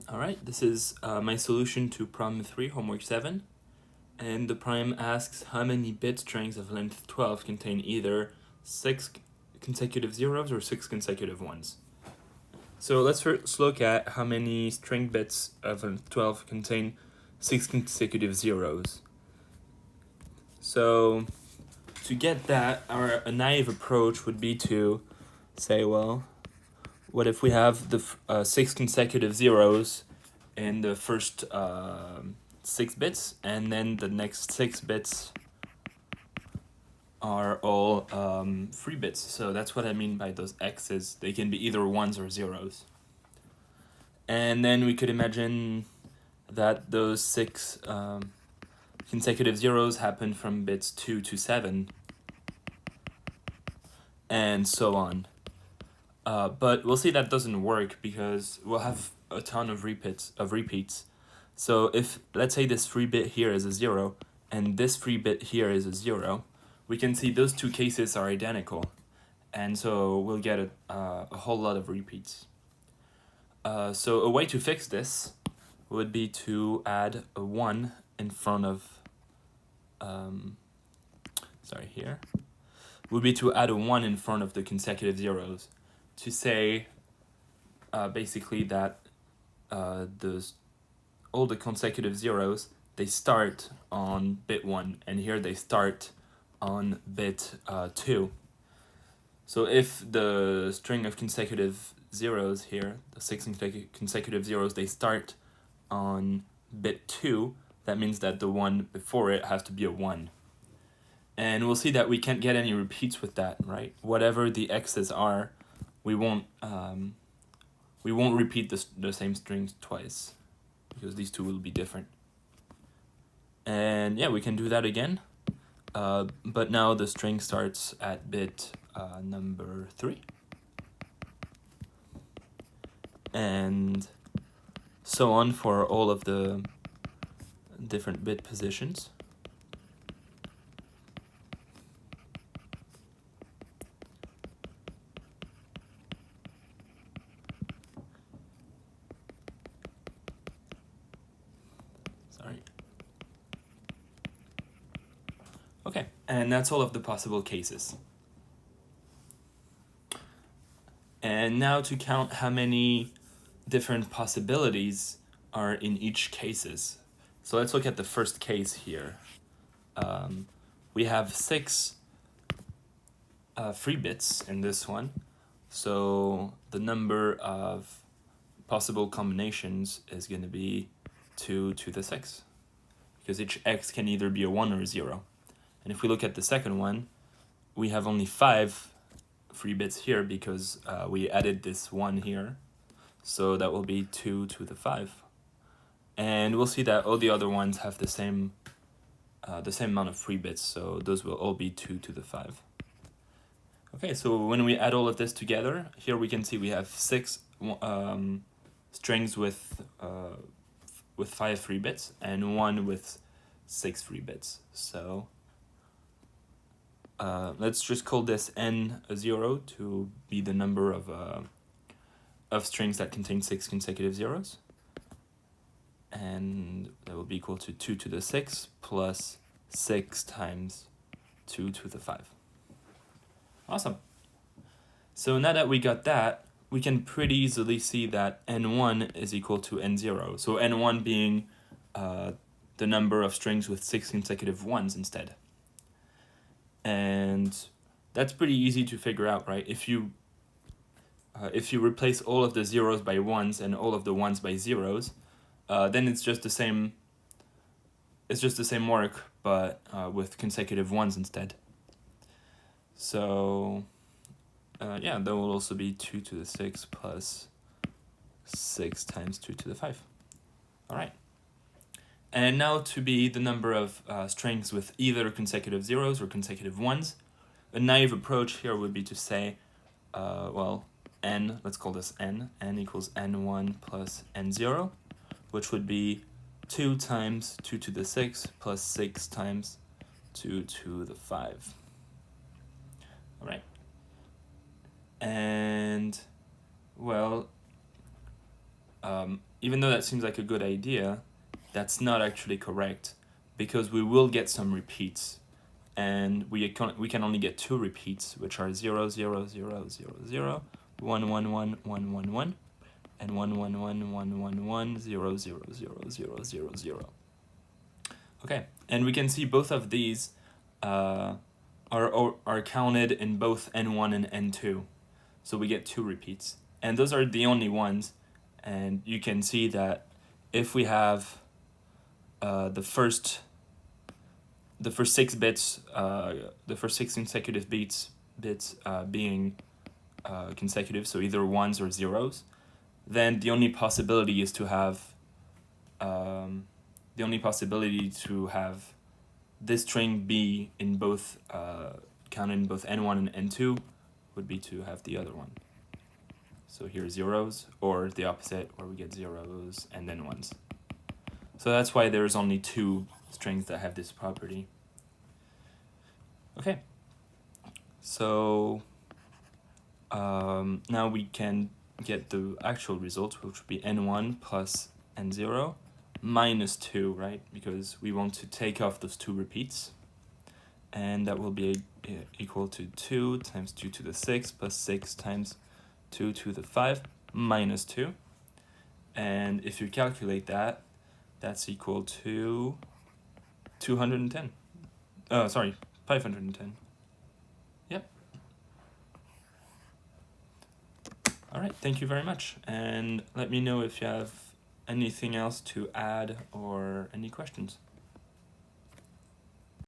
Alright, this is my solution to problem 3, homework 7. And the problem asks how many bit strings of length 12 contain either 6 consecutive zeros or 6 consecutive ones. So let's first look at how many string bits of length 12 contain 6 consecutive zeros. So to get that, a naive approach would be to say, well, what if we have the 6 consecutive zeros in the first 6 bits, and then the next 6 bits are all 3 bits. So that's what I mean by those x's. They can be either ones or zeros. And then we could imagine that those 6 consecutive zeros happen from bits 2 to 7, and so on. But we'll see that doesn't work because we'll have a ton of repeats. So if, let's say, this 3 bit here is a 0, and this 3 bit here is a 0, we can see those two cases are identical. And so we'll get a whole lot of repeats. So a way to fix this would be to add a 1 in front of, here, would be to add a 1 in front of the consecutive zeros to say basically that all the consecutive zeros, they start on bit 1, and here they start on bit 2. So if the string of consecutive zeros here, the 6 consecutive zeros, they start on bit 2, that means that the one before it has to be a 1. And we'll see that we can't get any repeats with that, right? Whatever the x's are, we won't repeat the same strings twice, because these two will be different. And yeah, we can do that again. But now the string starts at bit number 3. And so on for all of the different bit positions. Sorry. Okay, and that's all of the possible cases. And now to count how many different possibilities are in each cases. So let's look at the first case here. We have 6 free bits in this one. So the number of possible combinations is going to be 2 to the 6, because each x can either be a 1 or a 0. And if we look at the second one, we have only 5 free bits here because we added this 1 here. So that will be 2 to the 5. And we'll see that all the other ones have the same amount of free bits, so those will all be 2 to the 5. Okay, so when we add all of this together, here we can see we have 6 strings with 5 free bits and 1 with 6 free bits. So let's just call this n0 to be the number of strings that contain 6 consecutive zeros. And that will be equal to 2 to the 6 plus 6 times 2 to the 5. Awesome. So now that we got that, we can pretty easily see that n1 is equal to n0. So n1 being the number of strings with 6 consecutive ones instead. And that's pretty easy to figure out, right? If you replace all of the zeros by ones and all of the ones by zeros, then it's just the same. It's just the same work, but with consecutive ones instead. So yeah, that will also be 2 to the 6 plus 6 times 2 to the 5. All right. And now to be the number of strings with either consecutive zeros or consecutive ones, a naive approach here would be to say, well, n, let's call this n equals n1 plus n0, which would be 2 times 2 to the 6 plus 6 times 2 to the 5. All right. And, well, even though that seems like a good idea, that's not actually correct, because we will get some repeats, and we can only get 2 repeats, which are 0, 0, 0, 0, 0, 1, 1, 1, 1, 1, 1, and 1, 1, 1, 1, 1, 1, 0, 0, 0, 0, 0, 0. Okay, and we can see both of these are counted in both n1 and n2, so we get 2 repeats, and those are the only ones. And you can see that if we have the first 6 bits, the first 6 consecutive bits being consecutive, so either 1s or 0s, then the only possibility is to have this string be in both counted in both n1 and n2 would be to have the other one. So here 0s, or the opposite, where we get 0s and then 1s. So that's why there's only 2 strings that have this property. Okay, so now we can get the actual result, which would be n1 plus n0 minus 2, right? Because we want to take off those 2 repeats. And that will be equal to 2 times 2 to the 6 plus 6 times 2 to the 5 minus 2. And if you calculate that, that's equal to 210. Sorry, 510. Yep. All right, thank you very much. And let me know if you have anything else to add or any questions.